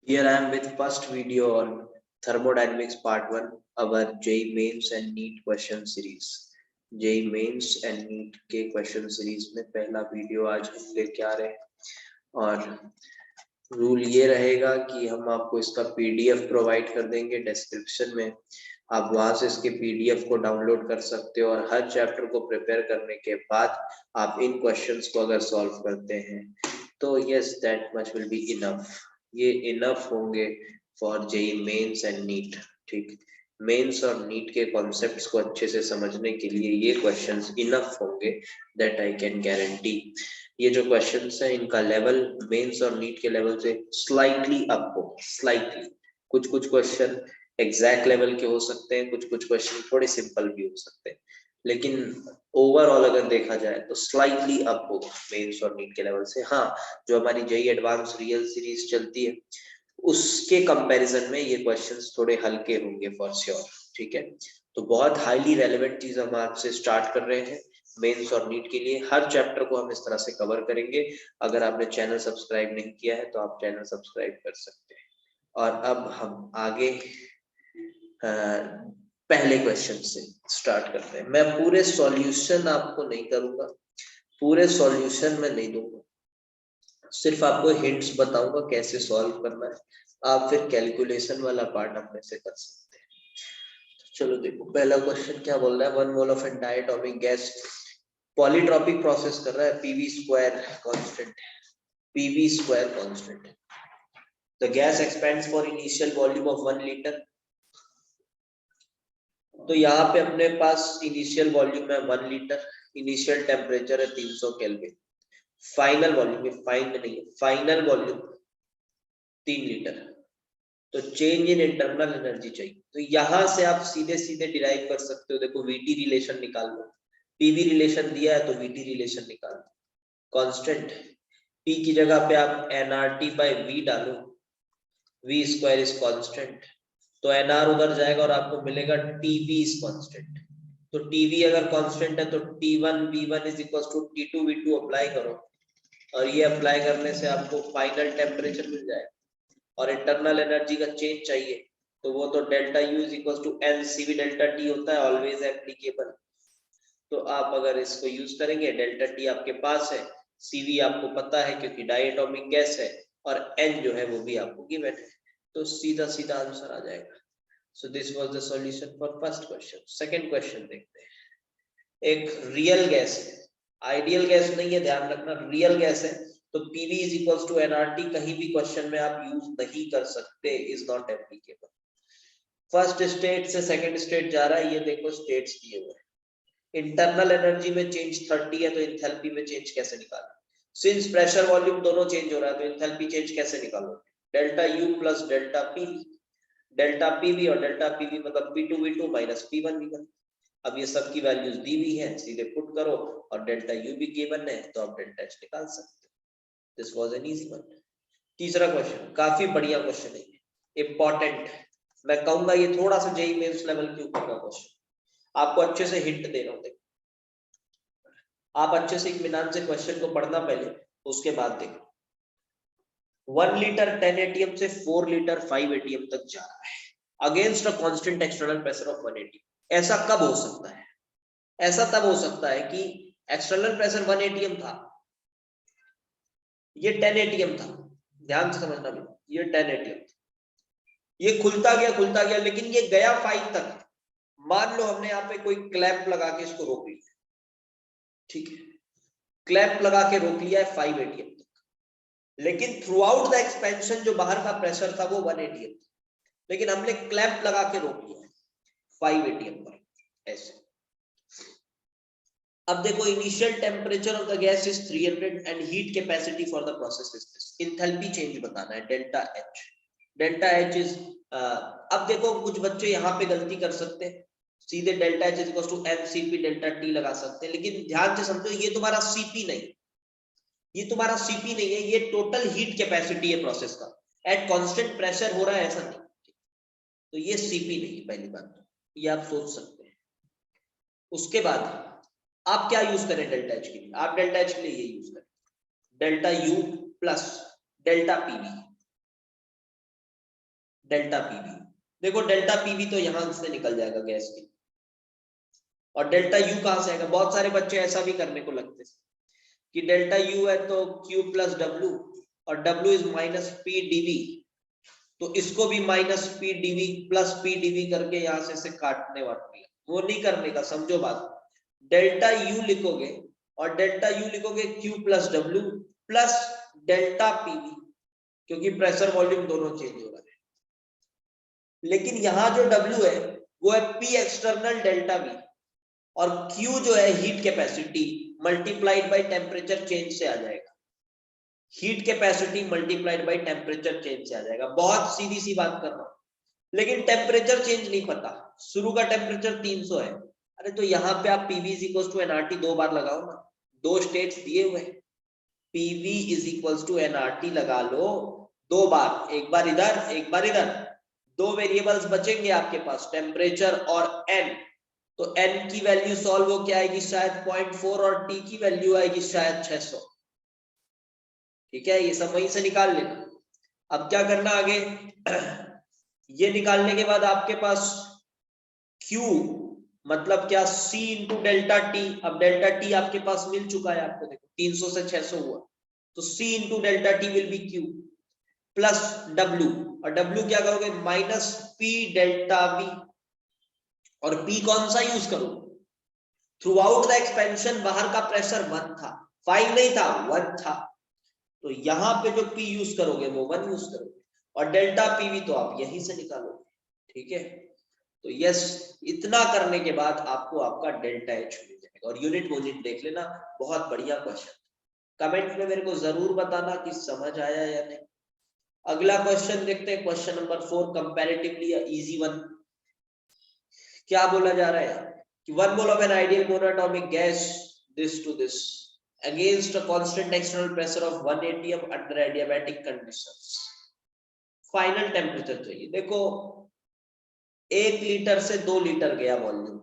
Here I am with first video on thermodynamics part 1, our JEE Mains and NEET question series. JEE Mains and NEET के question series में पहला video आज हम लेके आ रहे हैं और रूल ये रहेगा कि हम आपको इसका पीडीएफ प्रोवाइड कर देंगे डिस्क्रिप्शन में। आप वहां से इसके पीडीएफ को डाउनलोड कर सकते हो और हर चैप्टर को प्रिपेयर करने के बाद आप इन क्वेश्चंस को अगर सॉल्व करते हैं तो yes that much will be enough. ये इनफ होंगे for JEE Mains and NEET. ठीक, मेंस और नीट के कॉन्सेप्ट्स को अच्छे से समझने के लिए ये क्वेश्चंस इनफ होंगे, दैट आई कैन गारंटी। ये जो क्वेश्चंस हैं इनका लेवल मेंस और नीट के लेवल से स्लाइटली अप हो, स्लाइटली। कुछ कुछ क्वेश्चन एग्जैक्ट लेवल के हो सकते हैं, कुछ कुछ क्वेश्चन थोड़े सिंपल भी हो सकते हैं, लेकिन ओवरऑल अगर देखा जाए तो स्लाइटली अप होगा मेंस और नीट के लेवल से। हाँ, जो हमारी जेई एडवांस रियल सीरीज चलती है उसके कंपैरिजन में ये क्वेश्चंस थोड़े हल्के होंगे फॉर श्योर। ठीक है, तो बहुत हाईली रेलेवेंट चीज हम आपसे स्टार्ट कर रहे हैं मेंस और नीट के लिए। हर चैप्टर को हम इस तरह से कवर करेंगे। अगर आपने चैनल सब्सक्राइब नहीं किया है तो आप चैनल सब्सक्राइब कर सकते हैं। और अब हम आगे पहले क्वेश्चन से स्टार्ट करते हैं। मैं पूरे सॉल्यूशन आपको नहीं करूंगा, पूरे सॉल्यूशन में नहीं दूंगा, सिर्फ आपको हिंट्स बताऊंगा कैसे सॉल्व करना है। आप फिर कैलकुलेशन वाला पार्ट अपने से कर सकते हैं। तो चलो देखो, पहला क्वेश्चन क्या बोल रहा है। 1 mole of an diatomic gas polytropic process कर रहा है, PV square constant, PV square constant. The gas expands for initial volume of 1 litre. तो यहाँ पे अपने पास इनिशियल वॉल्यूम है 1 लीटर, इनिशियल टेम्परेचर है 300 केल्विन, फाइनल वॉल्यूम, फाइन नहीं है, फाइनल वॉल्यूम 3 लीटर। तो चेंज इन इंटरनल एनर्जी चाहिए। तो यहां से आप सीधे सीधे डिराइव कर सकते हो। देखो वीटी रिलेशन निकाल लो, पीवी रिलेशन दिया है तो वीटी रिलेशन निकाल लो। कांस्टेंट पी की जगह पे आप एनआरटी बाय वी डालो, वी स्क्वायर इज कांस्टेंट, तो एनआर उधर जाएगा और आपको मिलेगा टीवी इज कांस्टेंट। तो टीवी अगर कांस्टेंट है तो T1 V1 is equal to T2 V2 apply करो और ये अप्लाई करने से आपको फाइनल टेम्परेचर मिल जाएगा। और इंटरनल एनर्जी का चेंज चाहिए तो वो तो delta U is equal to N CV delta T होता है, ऑलवेज एप्लीकेबल। तो आप अगर इसको यूज करेंगे, डेल्टा टी आपके पास है, सीवी आपको पता है क्योंकि डायटोमिक गैस है, और एन जो है वो भी आपको गिवन है, तो सीधा सीधा आंसर आ जाएगा। So this was the solution for first question. Second question देखते हैं। एक रियल गैस है, आइडियल गैस नहीं है, ध्यान रखना, रियल गैस है, तो PV is equal to NRT कहीं भी क्वेश्चन में आप यूज नहीं कर सकते, is not applicable. First state से सेकंड स्टेट जा रहा है, ये देखो स्टेट्स दिए हुए हैं। इंटरनल एनर्जी में चेंज 30 है तो इंथैल्पी में चेंज कैसे निकालो। सिंस प्रेशर वॉल्यूम दोनों चेंज हो रहा है तो इंथैल्पी चेंज कैसे निकालो। Delta U plus delta PV, delta PV और डेल्टा पीवी मतलब P2 V2 minus P1 V1। अब ये सब की वैल्यूज दी हुई है, सीधे पुट करो और डेल्टा यू भी गिवन है तो आप डेल्टा एच निकाल सकते हो। This was an easy one. तीसरा क्वेश्चन काफी बढ़िया क्वेश्चन है, इंपॉर्टेंट है। मैं कहूंगा ये थोड़ा सा जेई मेंस लेवल के ऊपर का क्वेश्चन, आपको अच्छे से हिंट दे रहा हूं। देखो आप अच्छे से इत्मीनान से क्वेश्चन को पढ़ना पहले, उसके बाद देखो। 1 लीटर 10 एटीएम से 4 लीटर 5 एटीएम तक जा रहा है against a constant external pressure of 1 ATM. ऐसा कब हो सकता है? ऐसा तब हो सकता है कि एक्सटर्नल प्रेशर 1 एटीएम था, ये 10 एटीएम था, ध्यान से समझना भी, ये 10 एटीएम था, ये खुलता गया लेकिन ये गया 5 तक। मान लो हमने यहाँ पे कोई क्लैंप लगा के इसको रोक लिया, ठीक है, क्लैंप लगा के रोक लिया है 5 एटीएम तक, लेकिन थ्रू आउट द एक्सपेंशन जो बाहर का प्रेशर था वो 1 एटीएम था, लेकिन हमने क्लैंप लगा के रोक लिया है 5 एटीएम पर, ऐसे। अब देखो initial temperature of the gas is 300 and heat capacity for the process is this. Enthalpy change बताना है, delta H. Delta H is अब देखो कुछ बच्चे यहाँ पे गलती कर सकते हैं, सीधे delta H is equal to MCP delta T लगा सकते हैं, लेकिन ध्यान से समझो ये तुम्हारा सीपी नहीं, ये तुम्हारा सीपी नहीं है, ये टोटल हीट कैपेसिटी है प्रोसेस का। एट कांस्टेंट प्रेशर हो रहा है ऐसा नहीं, तो ये सीपी नहीं है, पहली बात ये आप सोच सकते हैं। उसके बाद आप क्या यूज करें डेल्टा एच के लिए? आप डेल्टा एच के लिए ये यूज करें, delta U plus delta PV. Delta PV. देखो डेल्टा पीवी तो यहां से निकल जाएगा गैस की, और डेल्टा यू कहां से आएगा? बहुत सारे बच्चे ऐसा भी करने को लगते हैं कि डेल्टा यू है तो क्यू प्लस डब्ल्यू, और W is minus P DV, तो इसको भी minus P DV plus P DV करके यहां से इसे काटने वाटने, वो नहीं करने का। समझो बात, डेल्टा यू लिखोगे और डेल्टा यू लिखोगे Q plus W plus delta PV, क्योंकि प्रेशर वॉल्यूम दोनों चेंज हो रहा है। लेकिन यहां जो डब्ल्यू है वो है पी एक्सटर्नल डेल्टा वी, और क्यू जो है heat capacity multiplied by temperature change से आ जाएगा। Heat capacity multiplied by temperature change से आ जाएगा। बहुत सीधी सी बात कर रहा हूं, लेकिन टेम्परेचर चेंज नहीं पता। शुरू का टेम्परेचर 300 है, अरे तो यहाँ पे आप PV is equal to NRT दो बार लगाओ ना, दो स्टेट्स दिए हुए हैं, PV is equal to NRT लगा लो दो बार, एक बार इधर एक बार इधर, दो वेरिएबल्स बचेंगे आपके पास, टेम्परेचर और एन। तो एन की वैल्यू सॉल्व हो क्या आएगी? शायद 0.4, और टी की वैल्यू आएगी शायद 600। ठीक है, ये सब वहीं से निकाल लेना। अब क्या करना आगे? ये निकालने के बाद आपके पास Q मतलब क्या? C into delta T. अब डेल्टा टी आपके पास मिल चुका है आपको, देखो 300 से 600 हुआ, तो C into delta T will be Q plus W, और W क्या करोगे? माइनस P डेल्टा V, और P कौन सा यूज करो? थ्रू आउट द एक्सपेंशन बाहर का प्रेशर 1 था, 5 नहीं था, 1 था, तो यहां पे जो P यूज करोगे वो 1 यूज करोगे, और डेल्टा पीवी तो आप यहीं से निकालोगे। ठीक है, तो यस, इतना करने के बाद आपको आपका डेल्टा एच मिल जाएगा। और यूनिट यूनिट देख लेना, बहुत बढ़िया क्वेश्चन। कमेंट में मेरे को जरूर बताना कि समझ आया या नहीं। अगला क्वेश्चन देखते हैं, question number 4, comparatively easy one. क्या बोला जा रहा है कि one mole of an ideal monoatomic gas this to this against a constant external pressure of 1 atm under adiabatic conditions, final temperature चाहिए। देखो 1 लीटर से 2 लीटर गया वॉल्यूम,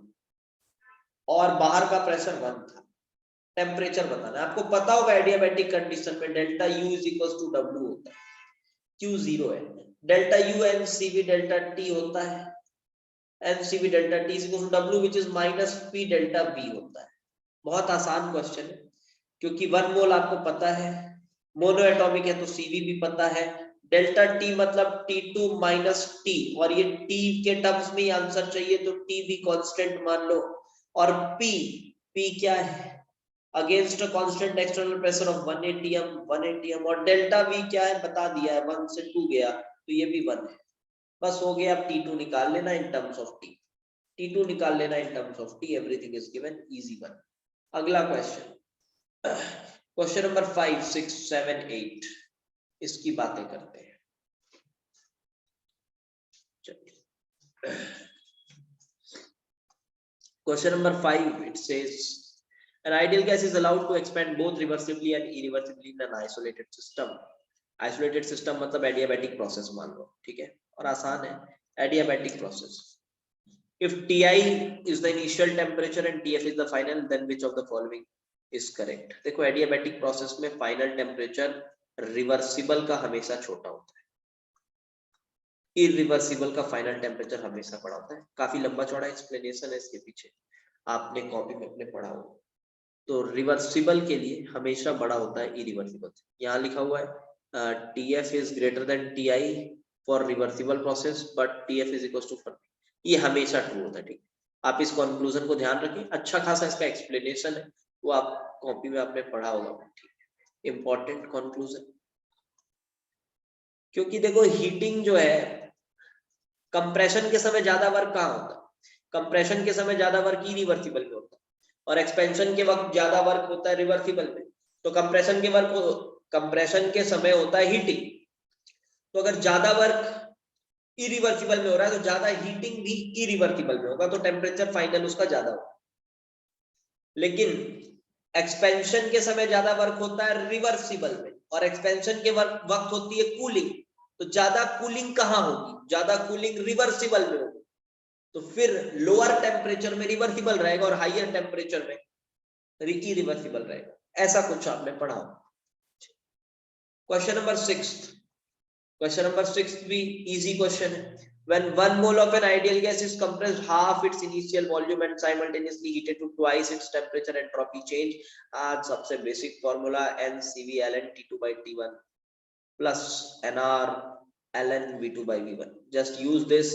और बाहर का प्रेशर 1 था, टेम्परेचर बताना है। आपको पता होगा एडियाबैटिक कंडीशन में delta U is equal to W होता है, क्यू 0 है, delta U N CV delta T होता है, N CV delta T is equal to W which is minus P delta V होता है। बहुत आसान क्वेश्चन है, क्योंकि 1 मोल आपको पता है, मोनो एटॉमिक है तो सीवी भी पता है, डेल्टा टी मतलब T2 माइनस टी, और ये टी के टर्म्स में ही आंसर चाहिए तो टी भी कांस्टेंट मान लो, और पी क्या है? Against a constant external pressure of 1 atm, और डेल्टा वी क्या है? बता दिया है, 1 से 2 गया तो ये भी 1 है। बस हो गया। अब T2 निकाल लेना in terms of T, T2 निकाल लेना in terms of T, everything is given, easy one. अगला क्वेश्चन, क्वेश्चन नंबर 5, 6, 7, 8, इसकी बातें करते हैं। Question number 5, it says an ideal gas is allowed to expand both reversibly and irreversibly in an isolated system. Isolated system मतलब adiabatic process मान लो, ठीक है, और आसान है, adiabatic process. If Ti is the initial temperature and Tf is the final, then which of the following is correct? देखो adiabatic process में final temperature reversible का हमेशा छोटा होता है, इरिवर्सिबल का फाइनल टेम्परेचर हमेशा बड़ा होता है। काफी लंबा चौड़ा एक्सप्लेनेशन है इसके पीछे, आपने कॉपी में अपने पढ़ा हो। तो रिवर्सिबल के लिए हमेशा बड़ा होता है इरिवर्सिबल। यहाँ लिखा हुआ है TF is greater than TI for reversible process but TF is equal to 40, ये हमेशा ट्रू होता है। ठीक, आप इस कंक्लूजन को ध्यान रखें, अच्छा खासा इसका एक्सप्लेनेशन है, वो आप कॉपी में आपने पढ़ा होगा। ठीक, इंपॉर्टेंट कंक्लूजन, क्योंकि देखो हीटिंग जो है, कंप्रेशन के समय ज्यादा वर्क कहाँ होता है? कंप्रेशन के समय ज्यादा वर्क इरिवर्सिबल में होता है, और एक्सपेंशन के वक्त ज्यादा वर्क होता है रिवर्सिबल में। तो कंप्रेशन के समय होता है हीटिंग, तो अगर ज्यादा वर्क इरिवर्सिबल में हो रहा है तो ज्यादा हीटिंग भी इरिवर्सिबल में होगा, तो टेम्परेचर फाइनल उसका ज्यादा होगा। लेकिन एक्सपेंशन के समय ज्यादा वर्क होता है रिवर्सिबल में, और एक्सपेंशन के वक्त होती है कूलिंग, तो ज्यादा कूलिंग कहाँ होगी? ज्यादा कूलिंग रिवर्सिबल में होगी, तो फिर लोअर टेम्परेचर में रिवर्सिबल रहेगा और हाईयर टेम्परेचर में इरिवर्सिबल रहेगा। ऐसा कुछ आपने पढ़ा हो। क्वेश्चन नंबर 6, क्वेश्चन नंबर 6 भी इजी क्वेश्चन है। When 1 mole of an ideal gas is compressed half its initial volume and simultaneously heated to twice its temperature, entropy change। आज सबसे basic formula NCV ln T2 by T1 plus NR ln V2 by V1। just use this,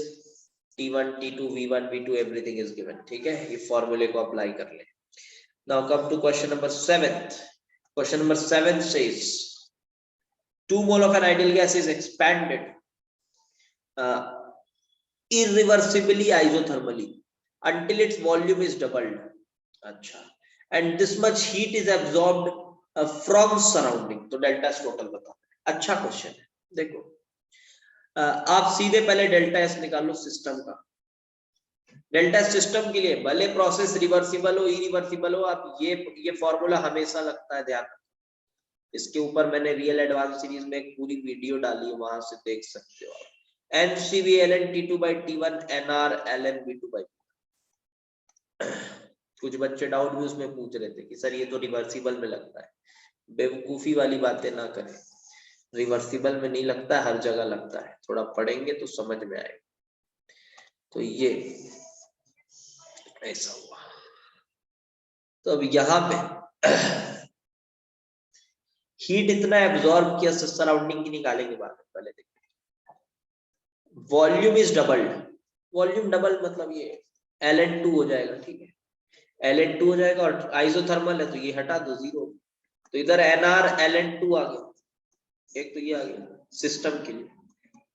T1 T2 V1 V2 everything is given। ठीक है, ये फॉर्मूले को apply कर ले। Now come to question number 7। question number 7 says 2 mole of an ideal gas is expanded irreversibly isothermally until its volume is doubled। अच्छा, and this much heat is absorbed from surrounding। तो delta S total बताओ। अच्छा question है, देखो आप सीधे पहले delta S निकालो सिस्टम का। डेल्टा एस सिस्टम के लिए भले प्रोसेस रिवर्सिबल हो इरिवर्सिबल हो, आप ये फॉर्मूला हमेशा लगता है, ध्यान। इसके ऊपर मैंने रियल एडवांस सीरीज में एक पूरी वीडियो डाली है, वहां से देख सकते हो आप। NCV ln T2 by T1 NR ln V2 by कुछ बच्चे डाउट भी उसमें पूछ रहे थे कि सर ये तो रिवर्सिबल में लगता है। बेवकूफी वाली बातें ना करें, रिवर्सिबल में नहीं लगता, हर जगह लगता है। थोड़ा पढ़ेंगे तो समझ में आएगा। तो ये ऐसा हुआ। तो अब यहाँ पे हीट इतना एब्जॉर्ब किया सराउंडिंग की, निकालेंगे बाद में, पहले देखते। Volume is doubled. Volume double मतलब ये ln2 हो जाएगा। ठीक है, ln2 हो जाएगा और आइसोथर्मल है तो ये हटा दो, 0। तो इधर NR ln2 आ गया, एक तो ये आ गया सिस्टम के लिए।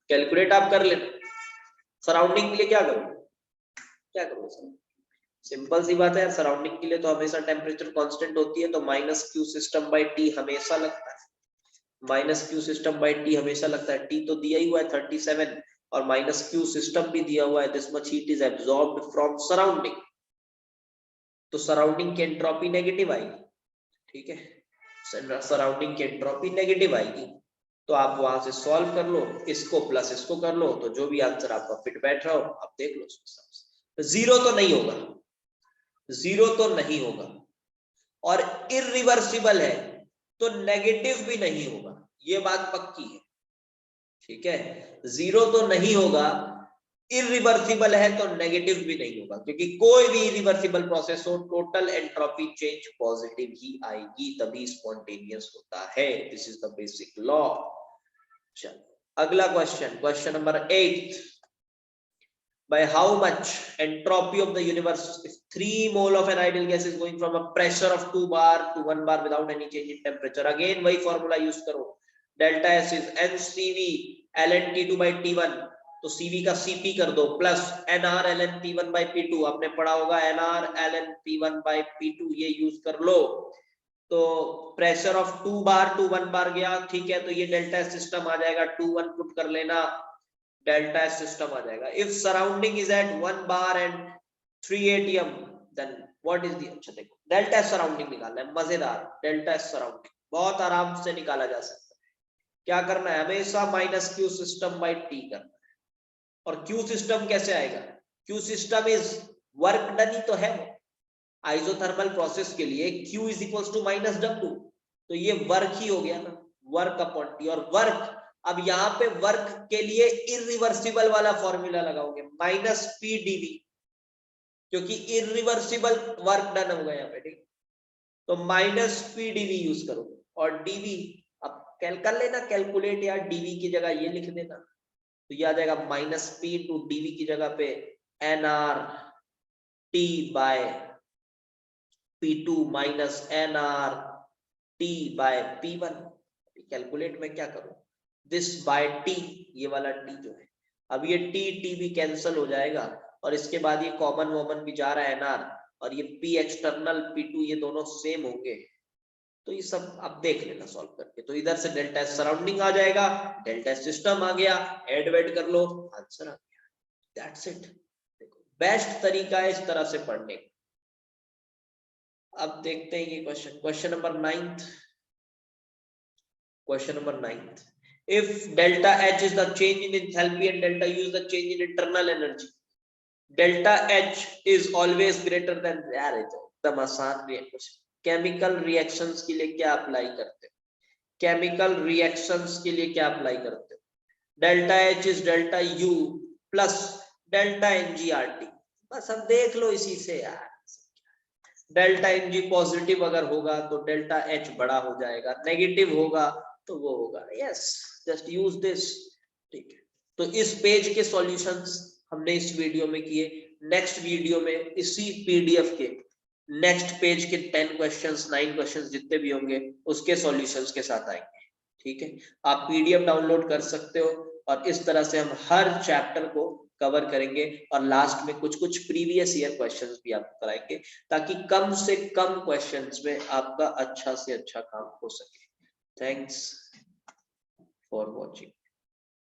कैलकुलेट आप कर लेना। सराउंडिंग के लिए क्या करो, क्या करो सर, सिंपल सी बात है। सराउंडिंग के लिए तो हमेशा टेम्परेचर कांस्टेंट होती है, तो -Q सिस्टम बाय T हमेशा लगता है। -Q सिस्टम बाय T हमेशा लगता है। T तो दिया ही हुआ है 37 और -Q सिस्टम भी दिया हुआ है। This much heat is absorbed from surrounding. तो सराउंडिंग की एंट्रोपी नेगेटिव आएगी। ठीक है, सराउंडिंग की एंट्रोपी नेगेटिव आएगी। तो आप वहां से सॉल्व कर लो, इसको प्लस इसको कर लो, तो जो भी आंसर आपका फिट बैठ रहा हो आप देख लो। तो 0 तो नहीं होगा, 0 तो नहीं होगा, और इरिवर्सिबल है तो नेगेटिव भी नहीं होगा, ये बात पक्की है। ठीक है, 0 तो नहीं होगा, इरिवर्सिबल है तो नेगेटिव भी नहीं होगा, क्योंकि कोई भी इरिवर्सिबल प्रोसेस हो टोटल एंट्रोपी चेंज पॉजिटिव ही आएगी, तभी स्पॉन्टेनियस होता है। This is the basic law. चलो अगला question, question number 8। by how much entropy of the universe if 3 mole of an ideal gas is going from a pressure of 2 bar to 1 bar without any change in temperature। again वही formula use करो। Delta S is NCV ln T2 by T1, तो CV का CP कर दो, plus NR ln P1 by P2। आपने पढ़ा होगा NR ln P1 by P2, ये यूज कर लो। तो प्रेशर ऑफ 2 बार टू 1 बार गया, ठीक है, तो ये डेल्टा एस सिस्टम आ जाएगा। 2 1 पुट कर लेना, डेल्टा एस सिस्टम आ जाएगा। If surrounding is at 1 bar and 3 atm then what is the, अच्छा देखो डेल्टा एस सराउंडिंग निकालना है, मजेदार। डेल्टा एस सराउंडिंग बहुत आराम से निकाला जा सकता है। क्या करना है, हमेशा -Q सिस्टम बाय T करना है। और Q सिस्टम कैसे आएगा, Q system is work done ही तो है। आइसोथर्मल प्रोसेस के लिए Q is equals to -W, तो ये वर्क ही हो गया ना, वर्क अपॉन T। और वर्क, अब यहाँ पे वर्क के लिए इरिवर्सिबल वाला फॉर्मूला लगाओगे -PdV, क्योंकि इरिवर्सिबल वर्क डन हो गया यहाँ पे। ठीक, तो -PdV यूज करो। और dV अब कर लेना कैलकुलेट, यार dV की जगह ये लिख देना, तो ये आ जाएगा -P टू dV की जगह पे NR T by P2 minus NR T by P1। Calculate में क्या करूं, दिस बाय T, ये वाला T जो है, अब ये T भी कैंसल हो जाएगा, और इसके बाद ये कॉमन वॉमन भी जा रहा है NR, और ये P एक्सटर्नल P2 ये दोनों सेम होंगे। तो ये सब आप देख लेना सॉल्व करके। तो इधर से डेल्टा एस सराउंडिंग आ जाएगा, डेल्टा एस सिस्टम आ गया, एड वेड कर लो, आंसर आ गया। That's it. देखो बेस्ट तरीका है इस तरह से पढ़ने का। अब देखते हैं ये question, question number 9। Question number 9, if delta H is the change in enthalpy and delta U is the change in internal energy, delta H is always greater than, यार ये तो एकदम आसान रिएक्शन। केमिकल रिएक्शंस के लिए क्या apply करते हो, केमिकल रिएक्शंस के लिए क्या अप्लाई करते हो, delta H is delta U plus delta एनजीआरटी, बस अब देख लो इसी से यार। डेल्टा एनजी पॉजिटिव अगर होगा तो डेल्टा एच बड़ा हो जाएगा, नेगेटिव होगा तो वो होगा। Yes, just use this. ठीक है, तो इस पेज के सॉल्यूशंस हमने इस वीडियो में किए। नेक्स्ट वीडियो में इसी पीडीएफ के नेक्स्ट पेज के 10 क्वेश्चंस 9 क्वेश्चंस जितने भी होंगे उसके सॉल्यूशंस के साथ आएंगे। ठीक है, आप पीडीएफ डाउनलोड कर सकते हो और इस तरह से हम हर चैप्टर को कवर करेंगे और लास्ट में कुछ कुछ प्रीवियस ईयर क्वेश्चंस भी आपको कराएंगे ताकि कम से कम क्वेश्चंस में आपका अच्छा से अच्छा काम हो सके। Thanks for watching.